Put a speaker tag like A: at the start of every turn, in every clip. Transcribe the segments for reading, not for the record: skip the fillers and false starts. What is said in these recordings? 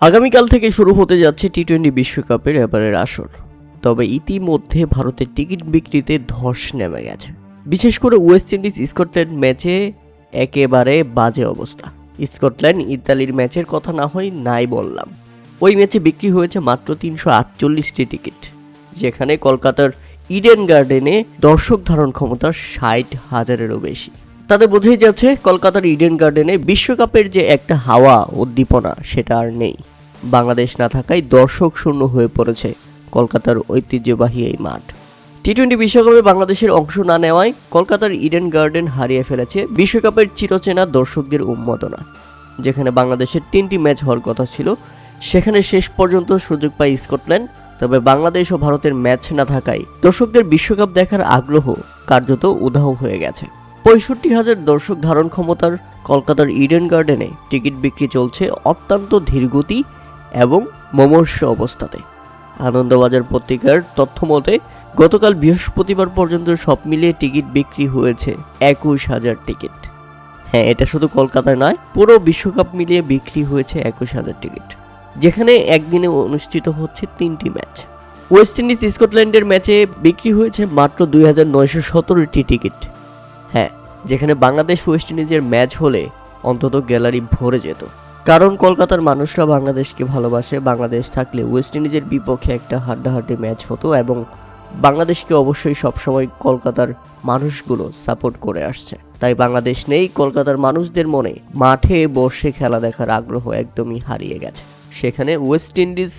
A: আগামীকাল থেকে শুরু হতে যাচ্ছে টি-20 বিশ্বকাপের এবারের আসর। তবে ইতিমধ্যে ভারতের টিকিট বিক্রিতে ধস নেমে গেছে। বিশেষ করে ওয়েস্ট ইন্ডিজ স্কটল্যান্ড ম্যাচে একেবারে বাজে অবস্থা। স্কটল্যান্ড ইতালির ম্যাচের কথা না হয় নাই বললাম, ওই ম্যাচে বিক্রি হয়েছে মাত্র 348টি টিকিট, যেখানে কলকাতার ইডেন গার্ডেনে দর্শক ধারণ ক্ষমতা 60,000-এরও বেশি। তাতে বোঝাই যাচ্ছে কলকাতার ইডেন গার্ডেনে বিশ্বকাপের যে একটা হাওয়া উদ্দীপনা সেটা আর নেই। বাংলাদেশ না থাকায় দর্শক শূন্য হয়ে পড়েছে কলকাতার ঐতিহ্যবাহী এই মাঠ। টি-20 বিশ্বকাপে বাংলাদেশের অংশ না নেওয়ায় কলকাতার ইডেন গার্ডেন হারিয়ে ফেলেছে বিশ্বকাপের চিরচেনা দর্শকদের উন্মাদনা। যেখানে বাংলাদেশের 3টি ম্যাচ হওয়ার কথা ছিল, সেখানে শেষ পর্যন্ত সুযোগ পায় স্কটল্যান্ড। তবে বাংলাদেশ ও ভারতের ম্যাচ না থাকায় দর্শকদের বিশ্বকাপ দেখার আগ্রহ কার্যত উধাও হয়ে গেছে। 65,000 দর্শক ধারণ ক্ষমতার কলকাতার ইডেন গার্ডেনে টিকিট বিক্রি চলছে অত্যন্ত ধীরগতি এবং মুমূর্ষু অবস্থাতে। আনন্দবাজার পত্রিকার তথ্য মতে গতকাল বৃহস্পতিবার পর্যন্ত সব মিলিয়ে টিকিট বিক্রি হয়েছে 21,000 টিকিট। হ্যাঁ, এটা শুধু কলকাতায় নয়, পুরো বিশ্বকাপ মিলিয়ে বিক্রি হয়েছে 21,000 টিকিট, যেখানে একদিনে অনুষ্ঠিত হচ্ছে 3টি ম্যাচ। ওয়েস্ট ইন্ডিজ স্কটল্যান্ডের ম্যাচে বিক্রি হয়েছে মাত্র 2,917টি টিকিট। হ্যাঁ, যেখানে বাংলাদেশ ওয়েস্ট ইন্ডিজের ম্যাচ হলে অন্তত গ্যালারি ভরে যেত, কারণ কলকাতার মানুষরা বাংলাদেশকে ভালোবাসে। বাংলাদেশ থাকলে ওয়েস্ট ইন্ডিজের বিপক্ষে একটা হাড্ডাহাড্ডি ম্যাচ হতো এবং বাংলাদেশকে অবশ্যই সবসময় কলকাতার মানুষগুলো সাপোর্ট করে আসছে। তাই বাংলাদেশ নেই, কলকাতার মানুষদের মনে মাঠে বসে খেলা দেখার আগ্রহ একদমই হারিয়ে গেছে। সেখানে ওয়েস্ট ইন্ডিজ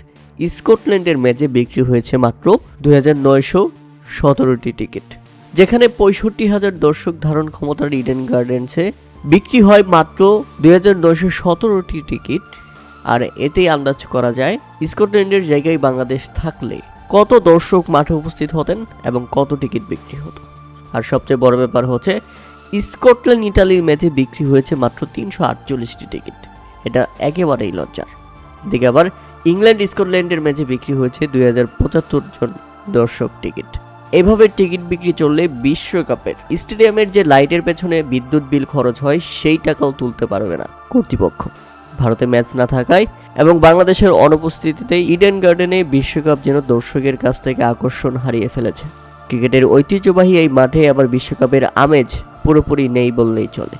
A: স্কটল্যান্ডের ম্যাচে বিক্রি হয়েছে মাত্র 2,917টি টিকিট, যেখানে 65,000 দর্শক ধারণ ক্ষমতার ইডেন গার্ডেন্সে বিক্রি হয় মাত্র 2,917টি টিকিট। আর এতেই আন্দাজ করা যায় স্কটল্যান্ডের জায়গায় বাংলাদেশ থাকলে কত দর্শক মাঠে উপস্থিত হতেন এবং কত টিকিট বিক্রি হতো। আর সবচেয়ে বড় ব্যাপার হচ্ছে স্কটল্যান্ড ইতালির ম্যাচে বিক্রি হয়েছে মাত্র 348টি টিকিট। এটা একেবারেই লজ্জার। এদিকে আবার ইংল্যান্ড স্কটল্যান্ডের ম্যাচে বিক্রি হয়েছে 2,075 জন দর্শক টিকিট। এভাবে টিকিট বিক্রি চললে বিশ্বকাপের স্টেডিয়ামের যে লাইটের পেছনে বিদ্যুৎ বিল খরচ হয় সেই টাকাও তুলতে পারবে না কর্তৃপক্ষ। ভারতে ম্যাচ না থাকায় এবং বাংলাদেশের অনুপস্থিতিতে ইডেন গার্ডেনে বিশ্বকাপ যেন দর্শকের কাছ থেকে আকর্ষণ হারিয়ে ফেলেছে। ক্রিকেটের ঐতিহ্যবাহী এই মাঠে আবার বিশ্বকাপের আমেজ পুরোপুরি নেই বললেই চলে।